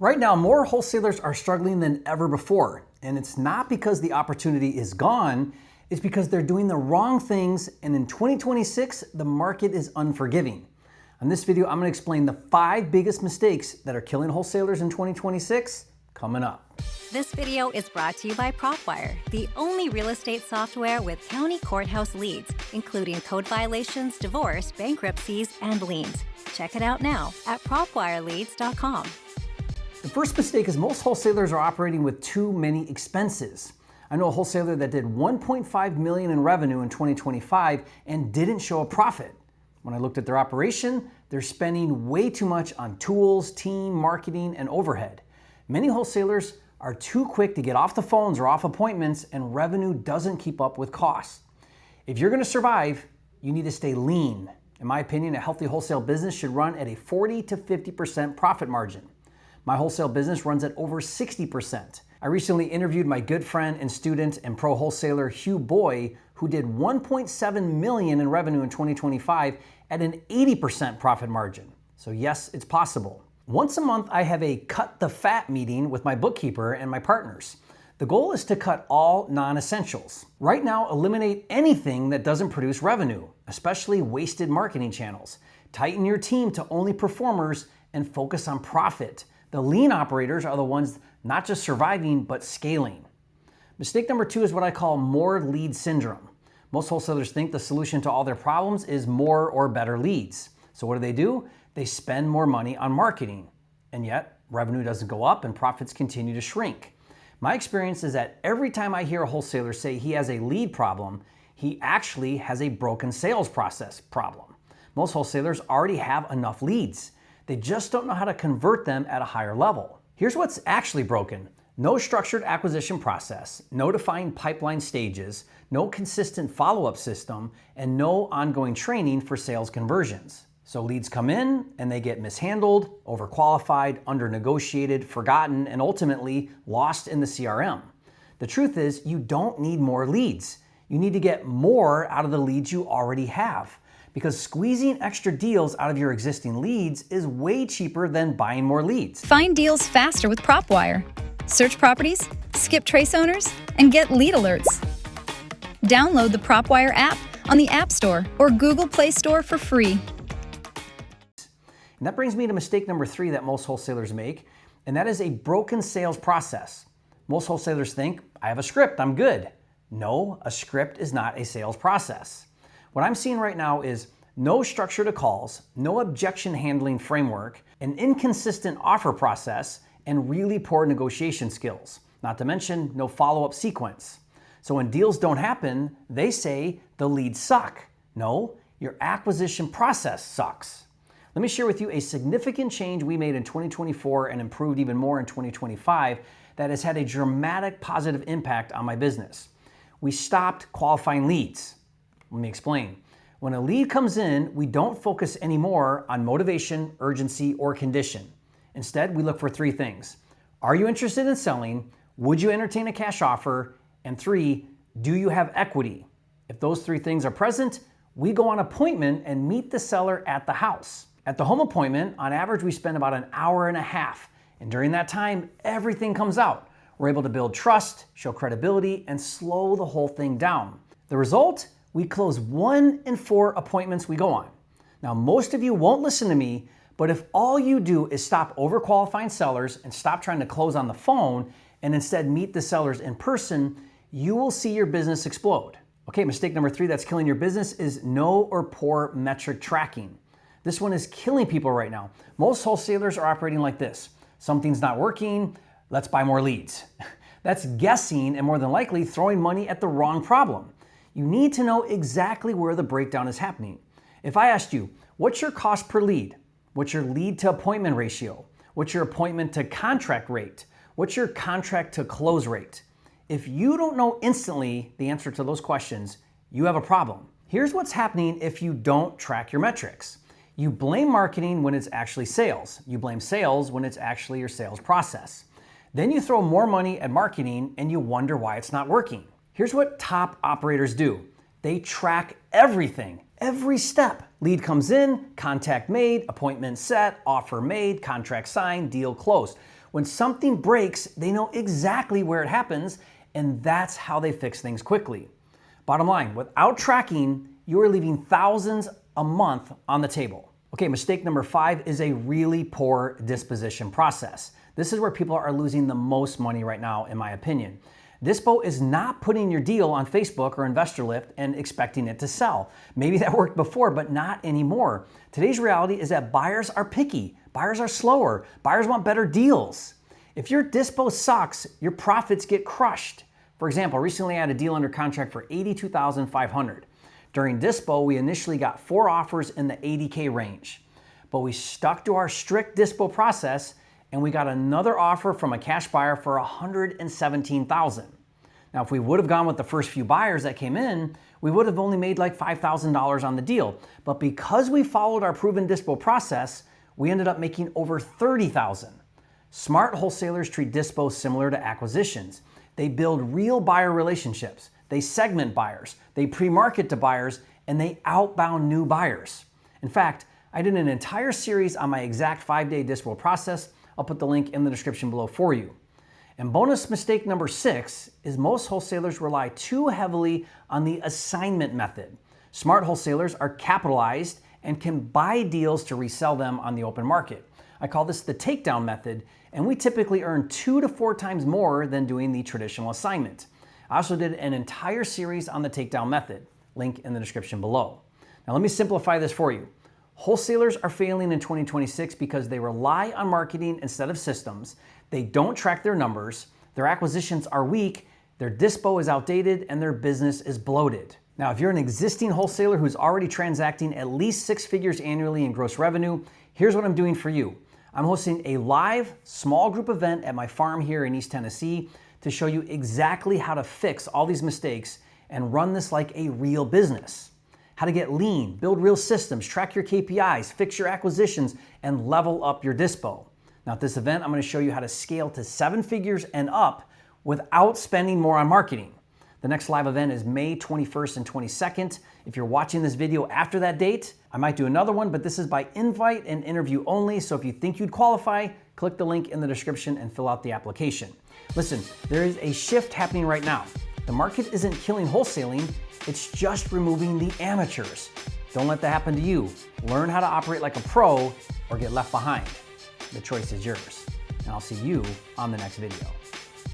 Right now, more wholesalers are struggling than ever before, and it's not because the opportunity is gone, it's because they're doing the wrong things, and in 2026, the market is unforgiving. On this video, I'm going to explain the 5 biggest mistakes that are killing wholesalers in 2026, coming up. This video is brought to you by PropWire, the only real estate software with county courthouse leads, including code violations, divorce, bankruptcies, and liens. Check it out now at propwireleads.com. The first mistake is most wholesalers are operating with too many expenses. I know a wholesaler that did $1.5 million in revenue in 2025 and didn't show a profit. When I looked at their operation, they're spending way too much on tools, team, marketing, and overhead. Many wholesalers are too quick to get off the phones or off appointments, and revenue doesn't keep up with costs. If you're going to survive, you need to stay lean. In my opinion, a healthy wholesale business should run at a 40 to 50% profit margin. My wholesale business runs at over 60%. I recently interviewed my good friend and student and pro wholesaler Hugh Boy, who did $1.7 million in revenue in 2025 at an 80% profit margin. So yes, it's possible. Once a month, I have a cut the fat meeting with my bookkeeper and my partners. The goal is to cut all non-essentials. Right now, eliminate anything that doesn't produce revenue, especially wasted marketing channels. Tighten your team to only performers and focus on profit. The lean operators are the ones not just surviving, but scaling. Mistake number 2 is what I call more lead syndrome. Most wholesalers think the solution to all their problems is more or better leads. So what do? They spend more money on marketing, and yet revenue doesn't go up and profits continue to shrink. My experience is that every time I hear a wholesaler say he has a lead problem, he actually has a broken sales process problem. Most wholesalers already have enough leads. They just don't know how to convert them at a higher level. Here's what's actually broken. No structured acquisition process, no defined pipeline stages, no consistent follow-up system, and no ongoing training for sales conversions. So leads come in and they get mishandled, overqualified, under-negotiated, forgotten, and ultimately lost in the CRM. The truth is, you don't need more leads. You need to get more out of the leads you already have, because squeezing extra deals out of your existing leads is way cheaper than buying more leads. Find deals faster with PropWire. Search properties, skip trace owners, and get lead alerts. Download the PropWire app on the App Store or Google Play Store for free. And that brings me to mistake number 3 that most wholesalers make, and that is a broken sales process. Most wholesalers think, I have a script, I'm good. No, a script is not a sales process. What I'm seeing right now is no structure to calls, no objection handling framework, an inconsistent offer process, and really poor negotiation skills. Not to mention no follow-up sequence. So when deals don't happen, they say the leads suck. No, your acquisition process sucks. Let me share with you a significant change we made in 2024 and improved even more in 2025 that has had a dramatic positive impact on my business. We stopped qualifying leads. Let me explain. When a lead comes in, we don't focus anymore on motivation, urgency, or condition. Instead, we look for 3 things. Are you interested in selling? Would you entertain a cash offer? And 3, do you have equity? If those 3 things are present, we go on appointment and meet the seller at the house. At the home appointment, on average, we spend about an hour and a half. And during that time, everything comes out. We're able to build trust, show credibility, and slow the whole thing down. The result? We close 1 in 4 appointments we go on. Now, most of you won't listen to me, but if all you do is stop overqualifying sellers and stop trying to close on the phone and instead meet the sellers in person, you will see your business explode. Okay, mistake number 3 that's killing your business is no or poor metric tracking. This one is killing people right now. Most wholesalers are operating like this. Something's not working, let's buy more leads. That's guessing and more than likely throwing money at the wrong problem. You need to know exactly where the breakdown is happening. If I asked you, what's your cost per lead? What's your lead to appointment ratio? What's your appointment to contract rate? What's your contract to close rate? If you don't know instantly the answer to those questions, you have a problem. Here's what's happening if you don't track your metrics. You blame marketing when it's actually sales. You blame sales when it's actually your sales process. Then you throw more money at marketing and you wonder why it's not working. Here's what top operators do. They track everything, every step. Lead comes in, contact made, appointment set, offer made, contract signed, deal closed. When something breaks, they know exactly where it happens, and that's how they fix things quickly. Bottom line, without tracking, you are leaving thousands a month on the table. Okay, mistake number 5 is a really poor disposition process. This is where people are losing the most money right now, in my opinion. Dispo is not putting your deal on Facebook or InvestorLift and expecting it to sell. Maybe that worked before, but not anymore. Today's reality is that buyers are picky, buyers are slower, buyers want better deals. If your dispo sucks, your profits get crushed. For example, recently I had a deal under contract for $82,500. During dispo, we initially got 4 offers in the $80K range, but we stuck to our strict dispo process and we got another offer from a cash buyer for $117,000. Now, if we would have gone with the first few buyers that came in, we would have only made like $5,000 on the deal. But because we followed our proven dispo process, we ended up making over $30,000. Smart wholesalers treat dispo similar to acquisitions. They build real buyer relationships. They segment buyers. They pre-market to buyers, and they outbound new buyers. In fact, I did an entire series on my exact 5-day dispo process. I'll put the link in the description below for you. And bonus mistake number 6 is most wholesalers rely too heavily on the assignment method. Smart wholesalers are capitalized and can buy deals to resell them on the open market. I call this the takedown method, and we typically earn 2 to 4 times more than doing the traditional assignment. I also did an entire series on the takedown method, link in the description below. Now let me simplify this for you. Wholesalers are failing in 2026 because they rely on marketing instead of systems. They don't track their numbers, their acquisitions are weak, their dispo is outdated, and their business is bloated. Now, if you're an existing wholesaler who's already transacting at least 6 figures annually in gross revenue, here's what I'm doing for you. I'm hosting a live small group event at my farm here in East Tennessee to show you exactly how to fix all these mistakes and run this like a real business. How to get lean, build real systems, track your KPIs, fix your acquisitions, and level up your dispo. Now at this event, I'm going to show you how to scale to 7 figures and up without spending more on marketing. The next live event is May 21st and 22nd. If you're watching this video after that date, I might do another one, but this is by invite and interview only. So if you think you'd qualify, click the link in the description and fill out the application. Listen, there is a shift happening right now. The market isn't killing wholesaling, it's just removing the amateurs. Don't let that happen to you. Learn how to operate like a pro or get left behind. The choice is yours. And I'll see you on the next video.